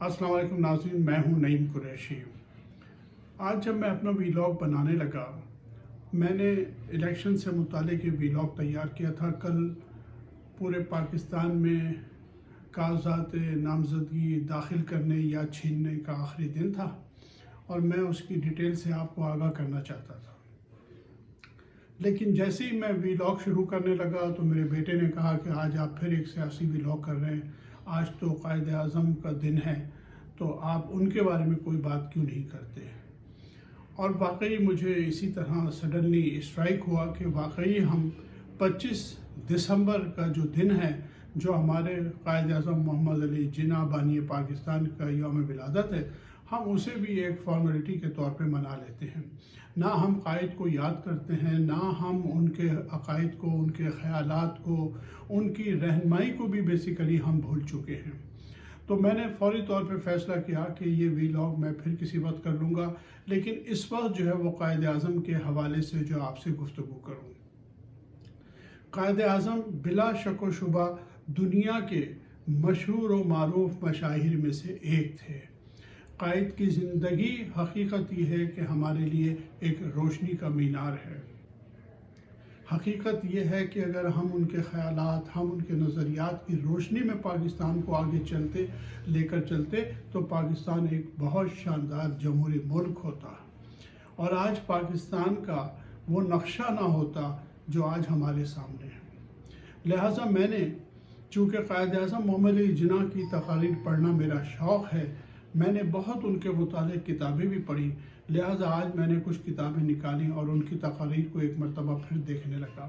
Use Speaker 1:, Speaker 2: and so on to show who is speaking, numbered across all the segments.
Speaker 1: السلام علیکم ناظرین، میں ہوں نعیم قریشی۔ آج جب میں اپنا ویلاگ بنانے لگا، میں نے الیکشن سے متعلق یہ ویلاگ تیار کیا تھا۔ کل پورے پاکستان میں کاغذات نامزدگی داخل کرنے یا چھیننے کا آخری دن تھا، اور میں اس کی ڈیٹیل سے آپ کو آگاہ کرنا چاہتا تھا۔ لیکن جیسے ہی میں ویلاگ شروع کرنے لگا تو میرے بیٹے نے کہا کہ آج آپ پھر ایک سیاسی ویلاگ کر رہے ہیں، آج تو قائد اعظم کا دن ہے، تو آپ ان کے بارے میں کوئی بات کیوں نہیں کرتے؟ اور واقعی مجھے اسی طرح سڈنلی اسٹرائک ہوا کہ واقعی ہم 25 دسمبر کا جو دن ہے، جو ہمارے قائد اعظم محمد علی جناح بانی پاکستان کا یوم ولادت ہے، ہم اسے بھی ایک فارمیلٹی کے طور پہ منا لیتے ہیں۔ نہ ہم قائد کو یاد کرتے ہیں، نہ ہم ان کے عقائد کو، ان کے خیالات کو، ان کی رہنمائی کو بھی بیسیکلی ہم بھول چکے ہیں۔ تو میں نے فوری طور پہ فیصلہ کیا کہ یہ ویلاگ میں پھر کسی وقت کر لوں گا، لیکن اس وقت جو ہے وہ قائد اعظم کے حوالے سے جو آپ سے گفتگو کروں۔ قائد اعظم بلا شک و شبہ دنیا کے مشہور و معروف مشاہیر میں سے ایک تھے۔ قائد کی زندگی حقیقت یہ ہے کہ ہمارے لیے ایک روشنی کا مینار ہے۔ حقیقت یہ ہے کہ اگر ہم ان کے خیالات، ہم ان کے نظریات کی روشنی میں پاکستان کو آگے لے کر چلتے تو پاکستان ایک بہت شاندار جمہوری ملک ہوتا، اور آج پاکستان کا وہ نقشہ نہ ہوتا جو آج ہمارے سامنے ہے۔ لہٰذا میں نے، چونکہ قائد اعظم محمد علی جناح کی تقاریر پڑھنا میرا شوق ہے، میں نے بہت ان کے متعلق کتابیں بھی پڑھی، لہٰذا آج میں نے کچھ کتابیں نکالی اور ان کی تقاریر کو ایک مرتبہ پھر دیکھنے لگا۔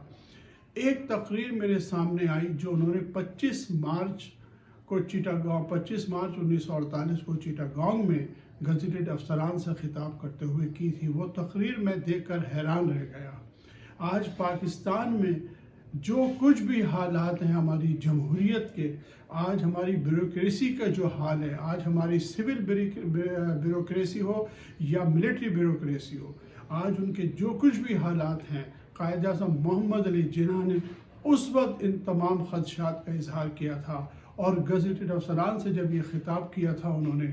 Speaker 1: ایک تقریر میرے سامنے آئی جو انہوں نے 25 مارچ 1948 کو چیٹاگانگ میں گزیٹڈ افسران سے خطاب کرتے ہوئے کی تھی۔ وہ تقریر میں دیکھ کر حیران رہ گیا۔ آج پاکستان میں جو کچھ بھی حالات ہیں ہماری جمہوریت کے، آج ہماری بیوروکریسی کا جو حال ہے، آج ہماری سول بیوروکریسی ہو یا ملٹری بیوروکریسی ہو، آج ان کے جو کچھ بھی حالات ہیں، قائد اعظم محمد علی جناح نے اس وقت ان تمام خدشات کا اظہار کیا تھا، اور گزیٹڈ افسران سے جب یہ خطاب کیا تھا انہوں نے،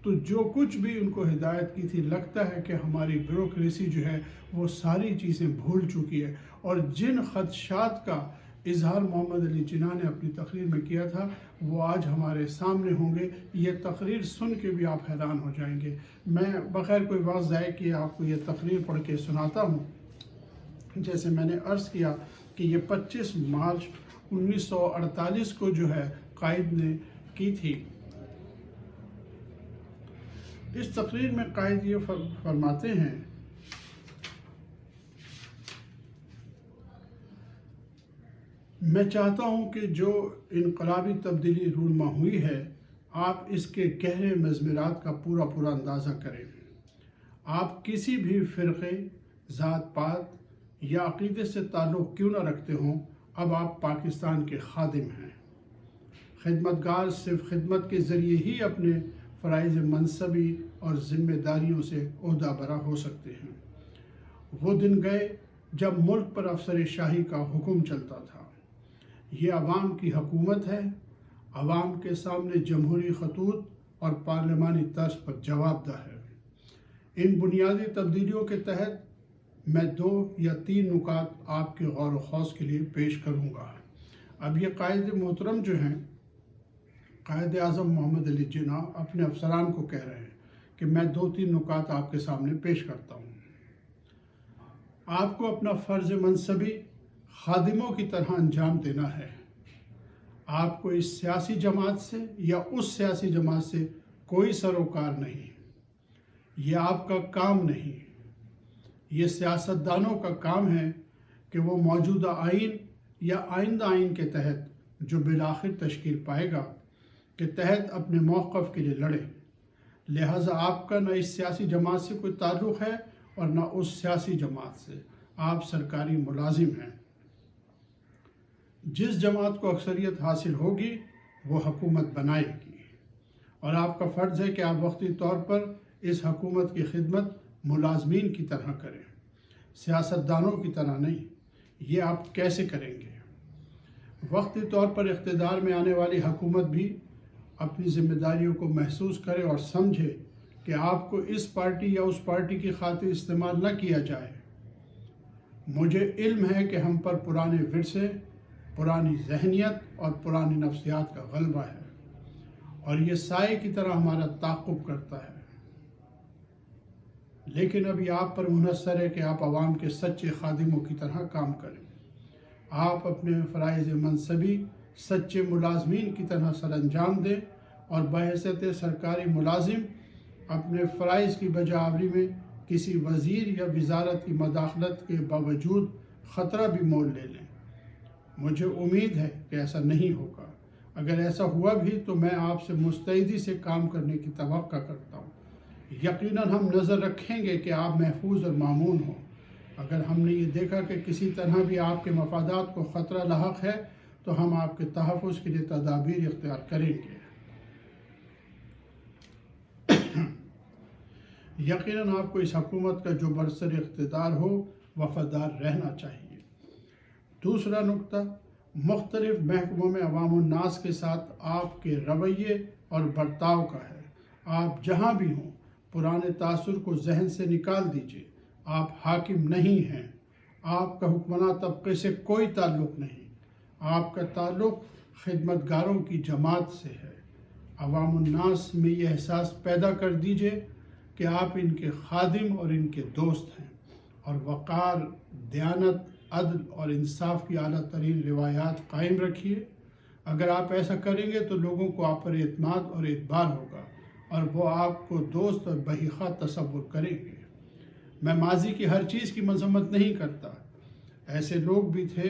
Speaker 1: تو جو کچھ بھی ان کو ہدایت کی تھی، لگتا ہے کہ ہماری بیوروکریسی جو ہے وہ ساری چیزیں بھول چکی ہے، اور جن خدشات کا اظہار محمد علی جناح نے اپنی تقریر میں کیا تھا وہ آج ہمارے سامنے ہوں گے۔ یہ تقریر سن کے بھی آپ حیران ہو جائیں گے۔ میں بغیر کوئی وقت ضائع کیے آپ کو یہ تقریر پڑھ کے سناتا ہوں۔ جیسے میں نے عرض کیا کہ یہ 25 مارچ 1948 کو جو ہے قائد نے کی تھی۔ اس تقریر میں قائد یہ فرماتے ہیں، میں چاہتا ہوں کہ جو انقلابی تبدیلی رونما ہوئی ہے، آپ اس کے گہرے مضمرات کا پورا اندازہ کریں۔ آپ کسی بھی فرقے، ذات پات یا عقیدے سے تعلق کیوں نہ رکھتے ہوں، اب آپ پاکستان کے خادم ہیں۔ خدمتگار صرف خدمت کے ذریعے ہی اپنے فرائض منصبی اور ذمہ داریوں سے عہدہ برا ہو سکتے ہیں۔ وہ دن گئے جب ملک پر افسر شاہی کا حکم چلتا تھا۔ یہ عوام کی حکومت ہے، عوام کے سامنے جمہوری خطوط اور پارلیمانی طرز پر جواب دہ ہے۔ ان بنیادی تبدیلیوں کے تحت میں 2 یا 3 نکات آپ کے غور و خوض کے لیے پیش کروں گا۔ اب یہ قائد محترم جو ہیں، قائد اعظم محمد علی جناح اپنے افسران کو کہہ رہے ہیں کہ میں 2-3 نکات آپ کے سامنے پیش کرتا ہوں۔ آپ کو اپنا فرض منصبی خادموں کی طرح انجام دینا ہے۔ آپ کو اس سیاسی جماعت سے یا اس سیاسی جماعت سے کوئی سروکار نہیں۔ یہ آپ کا کام نہیں۔ یہ سیاستدانوں کا کام ہے کہ وہ موجودہ آئین یا آئندہ آئین کے تحت جو بالآخر تشکیل پائے گا کے تحت اپنے موقف کے لیے لڑے۔ لہٰذا آپ کا نہ اس سیاسی جماعت سے کوئی تعلق ہے اور نہ اس سیاسی جماعت سے۔ آپ سرکاری ملازم ہیں۔ جس جماعت کو اکثریت حاصل ہوگی وہ حکومت بنائے گی، اور آپ کا فرض ہے کہ آپ وقتی طور پر اس حکومت کی خدمت ملازمین کی طرح کریں، سیاستدانوں کی طرح نہیں۔ یہ آپ کیسے کریں گے؟ وقتی طور پر اقتدار میں آنے والی حکومت بھی اپنی ذمہ داریوں کو محسوس کرے اور سمجھے کہ آپ کو اس پارٹی یا اس پارٹی کی خاطر استعمال نہ کیا جائے۔ مجھے علم ہے کہ ہم پر پرانے ورثے، پرانی ذہنیت اور پرانی نفسیات کا غلبہ ہے، اور یہ سائے کی طرح ہمارا تعاقب کرتا ہے۔ لیکن ابھی آپ پر منحصر ہے کہ آپ عوام کے سچے خادموں کی طرح کام کریں۔ آپ اپنے فرائض منصبی سچے ملازمین کی طرح سر انجام دیں، اور بحیثیت سرکاری ملازم اپنے فرائض کی بجاوری میں کسی وزیر یا وزارت کی مداخلت کے باوجود خطرہ بھی مول لے لیں۔ مجھے امید ہے کہ ایسا نہیں ہوگا۔ اگر ایسا ہوا بھی تو میں آپ سے مستعدی سے کام کرنے کی توقع کرتا ہوں۔ یقیناً ہم نظر رکھیں گے کہ آپ محفوظ اور مامون ہوں۔ اگر ہم نے یہ دیکھا کہ کسی طرح بھی آپ کے مفادات کو خطرہ لاحق ہے تو ہم آپ کے تحفظ کے لیے تدابیر اختیار کریں گے۔ یقیناً آپ کو اس حکومت کا جو برسر اقتدار ہو وفادار رہنا چاہیے۔ دوسرا نقطہ مختلف محکموں میں عوام الناس کے ساتھ آپ کے رویے اور برتاؤ کا ہے۔ آپ جہاں بھی ہوں پرانے تاثر کو ذہن سے نکال دیجیے۔ آپ حاکم نہیں ہیں، آپ کا حکمراں طبقے سے کوئی تعلق نہیں، آپ کا تعلق خدمتگاروں کی جماعت سے ہے۔ عوام الناس میں یہ احساس پیدا کر دیجیے کہ آپ ان کے خادم اور ان کے دوست ہیں، اور وقار، دیانت، عدل اور انصاف کی اعلیٰ ترین روایات قائم رکھیے۔ اگر آپ ایسا کریں گے تو لوگوں کو آپ پر اعتماد اور اعتبار ہوگا، اور وہ آپ کو دوست اور بحیخہ تصور کریں گے۔ میں ماضی کی ہر چیز کی مذمت نہیں کرتا۔ ایسے لوگ بھی تھے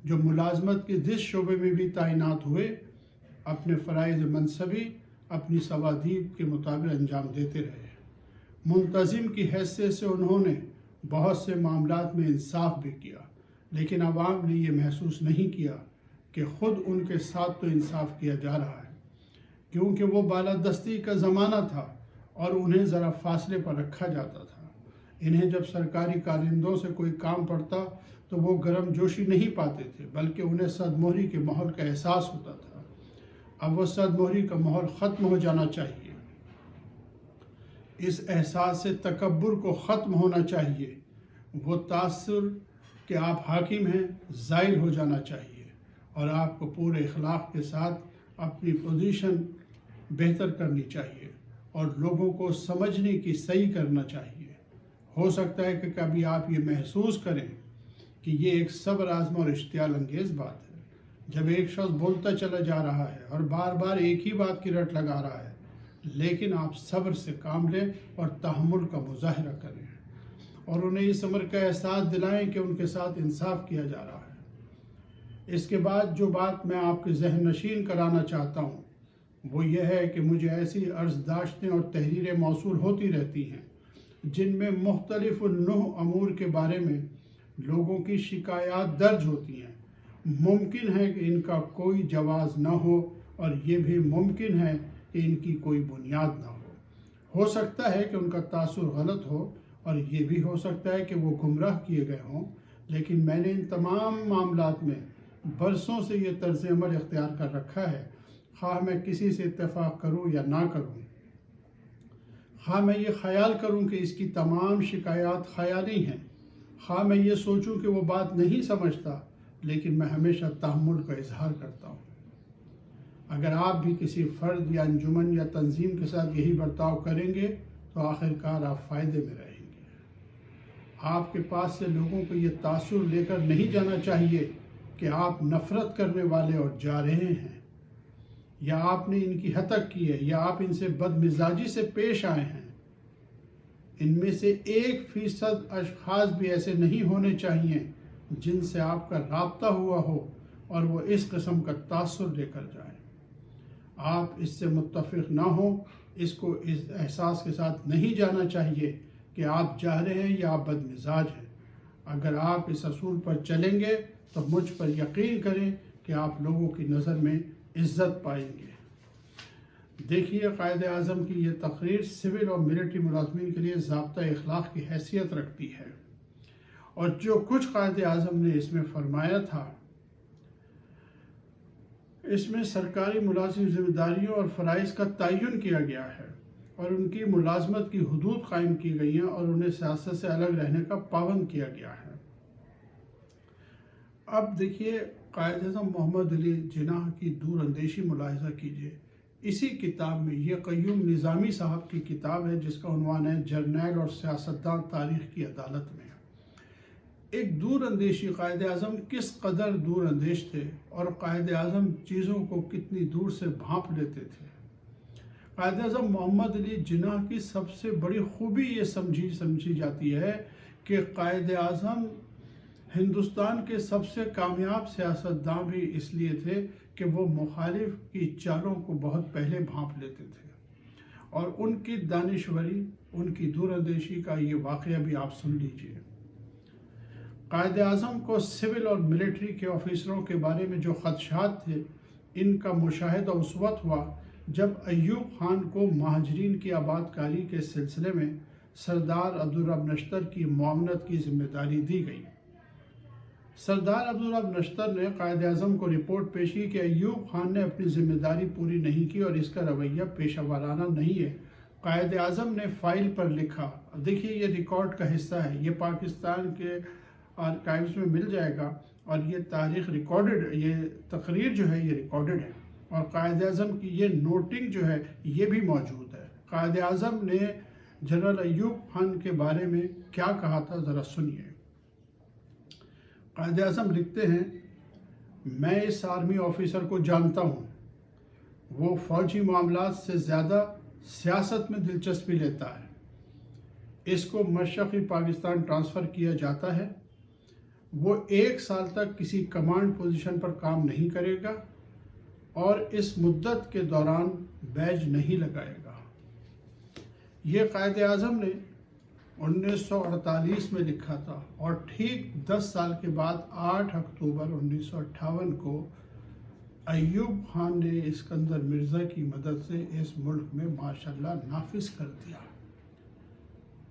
Speaker 1: جو ملازمت کے جس شعبے میں بھی تعینات ہوئے اپنے فرائض منصبی اپنی سوادیب کے مطابق انجام دیتے رہے۔ منتظم کی حیثیت سے انہوں نے بہت سے معاملات میں انصاف بھی کیا، لیکن عوام نے یہ محسوس نہیں کیا کہ خود ان کے ساتھ تو انصاف کیا جا رہا ہے، کیونکہ وہ بالادستی کا زمانہ تھا اور انہیں ذرا فاصلے پر رکھا جاتا تھا۔ انہیں جب سرکاری کارندوں سے کوئی کام پڑتا تو وہ گرم جوشی نہیں پاتے تھے، بلکہ انہیں صد مہری کے ماحول کا احساس ہوتا تھا۔ اب وہ صد مہری کا ماحول ختم ہو جانا چاہیے۔ اس احساس سے تکبر کو ختم ہونا چاہیے۔ وہ تاثر کہ آپ حاکم ہیں زائل ہو جانا چاہیے، اور آپ کو پورے اخلاق کے ساتھ اپنی پوزیشن بہتر کرنی چاہیے اور لوگوں کو سمجھنے کی صحیح کرنا چاہیے۔ ہو سکتا ہے کہ کبھی آپ یہ محسوس کریں کہ یہ ایک صبر آزما اور اشتعال انگیز بات ہے، جب ایک شخص بولتا چلا جا رہا ہے اور بار بار ایک ہی بات کی رٹ لگا رہا ہے، لیکن آپ صبر سے کام لیں اور تحمل کا مظاہرہ کریں، اور انہیں اس امر کا احساس دلائیں کہ ان کے ساتھ انصاف کیا جا رہا ہے۔ اس کے بعد جو بات میں آپ کے ذہن نشین کرانا چاہتا ہوں وہ یہ ہے کہ مجھے ایسی عرضداشتیں اور تحریریں موصول ہوتی رہتی ہیں جن میں مختلف النوع امور کے بارے میں لوگوں کی شکایات درج ہوتی ہیں۔ ممکن ہے کہ ان کا کوئی جواز نہ ہو، اور یہ بھی ممکن ہے کہ ان کی کوئی بنیاد نہ ہو سکتا ہے کہ ان کا تاثر غلط ہو، اور یہ بھی ہو سکتا ہے کہ وہ گمراہ کیے گئے ہوں، لیکن میں نے ان تمام معاملات میں برسوں سے یہ طرز عمل اختیار کر رکھا ہے، خواہ میں کسی سے اتفاق کروں یا نہ کروں، خواہ میں یہ خیال کروں کہ اس کی تمام شکایات خیالی ہیں، خواہ میں یہ سوچوں کہ وہ بات نہیں سمجھتا، لیکن میں ہمیشہ تحمل کا اظہار کرتا ہوں۔ اگر آپ بھی کسی فرد یا انجمن یا تنظیم کے ساتھ یہی برتاؤ کریں گے تو آخرکار آپ فائدے میں رہیں گے۔ آپ کے پاس سے لوگوں کو یہ تاثر لے کر نہیں جانا چاہیے کہ آپ نفرت کرنے والے اور جا رہے ہیں، یا آپ نے ان کی ہتک کی ہے، یا آپ ان سے بدمزاجی سے پیش آئے ہیں۔ ان میں سے 1% اشخاص بھی ایسے نہیں ہونے چاہیے جن سے آپ کا رابطہ ہوا ہو اور وہ اس قسم کا تاثر لے کر جائیں۔ آپ اس سے متفق نہ ہوں، اس کو اس احساس کے ساتھ نہیں جانا چاہیے کہ آپ جا رہے ہیں یا آپ بدمزاج ہیں۔ اگر آپ اس اصول پر چلیں گے تو مجھ پر یقین کریں کہ آپ لوگوں کی نظر میں عزت پائیں گے۔ دیکھیے، قائد اعظم کی یہ تقریر سول اور ملٹری ملازمین کے لیے ضابطہ اخلاق کی حیثیت رکھتی ہے، اور جو کچھ قائد اعظم نے اس میں فرمایا تھا اس میں سرکاری ملازم ذمہ داریوں اور فرائض کا تعین کیا گیا ہے اور ان کی ملازمت کی حدود قائم کی گئی ہیں اور انہیں سیاست سے الگ رہنے کا پابند کیا گیا ہے۔ اب دیکھیے قائد اعظم محمد علی جناح کی دور اندیشی ملاحظہ کیجیے۔ اسی کتاب میں، یہ قیوم نظامی صاحب کی کتاب ہے جس کا عنوان ہے جرنیل اور سیاستدان تاریخ کی عدالت میں۔ ایک دور اندیشی قائد اعظم کس قدر دور اندیش تھے اور قائد اعظم چیزوں کو کتنی دور سے بھانپ لیتے تھے۔ قائد اعظم محمد علی جناح کی سب سے بڑی خوبی یہ سمجھی جاتی ہے کہ قائد اعظم ہندوستان کے سب سے کامیاب سیاستداں بھی اس لیے تھے کہ وہ مخالف کی چالوں کو بہت پہلے بھانپ لیتے تھے، اور ان کی دانشوری، ان کی دور اندیشی کا یہ واقعہ بھی آپ سن لیجئے۔ قائد اعظم کو سول اور ملٹری کے آفیسروں کے بارے میں جو خدشات تھے، ان کا مشاہدہ اس وقت ہوا جب ایوب خان کو مہاجرین کی آباد کاری کے سلسلے میں سردار عبدالرب نشتر کی معاونت کی ذمہ داری دی گئی۔ سردار عبدالرب نشتر نے قائد اعظم کو رپورٹ پیش کی کہ ایوب خان نے اپنی ذمہ داری پوری نہیں کی اور اس کا رویہ پیشہ ورانہ نہیں ہے۔ قائد اعظم نے فائل پر لکھا، دیکھیے یہ ریکارڈ کا حصہ ہے، یہ پاکستان کے آرکائیوز میں مل جائے گا، اور یہ تاریخ ریکارڈڈ، یہ تقریر جو ہے یہ ریکارڈڈ ہے، اور قائد اعظم کی یہ نوٹنگ جو ہے یہ بھی موجود ہے۔ قائد اعظم نے جنرل ایوب خان کے بارے میں کیا کہا تھا، ذرا سنیے۔ قائد اعظم لکھتے ہیں، میں اس آرمی آفیسر کو جانتا ہوں، وہ فوجی معاملات سے زیادہ سیاست میں دلچسپی لیتا ہے۔ اس کو مشرقی پاکستان ٹرانسفر کیا جاتا ہے، وہ 1 سال تک کسی کمانڈ پوزیشن پر کام نہیں کرے گا اور اس مدت کے دوران بیج نہیں لگائے گا۔ یہ قائد اعظم نے 1948 میں لکھا تھا، اور ٹھیک 10 سال کے بعد 8 اکتوبر 1958 کو ایوب خان نے اسکندر مرزا کی مدد سے اس ملک میں ماشاءاللہ نافذ کر دیا،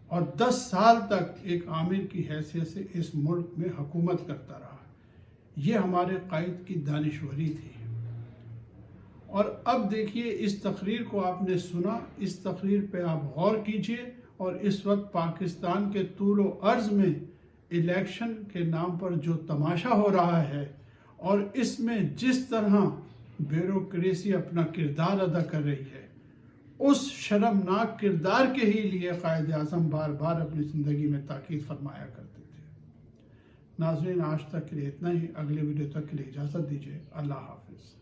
Speaker 1: اور 10 سال تک ایک عامر کی حیثیت سے اس ملک میں حکومت کرتا رہا۔ یہ ہمارے قائد کی دانشوری تھی۔ اور اب دیکھیے اس تقریر کو آپ نے سنا، اس تقریر پہ آپ غور کیجئے، اور اس وقت پاکستان کے طول و عرض میں الیکشن کے نام پر جو تماشا ہو رہا ہے، اور اس میں جس طرح بیوروکریسی اپنا کردار ادا کر رہی ہے، اس شرمناک کردار کے ہی لیے قائد اعظم بار بار اپنی زندگی میں تاکید فرمایا کرتے تھے۔ ناظرین، آج تک کے لیے اتنا ہی، اگلے ویڈیو تک کے لیے اجازت دیجیے۔ اللہ حافظ۔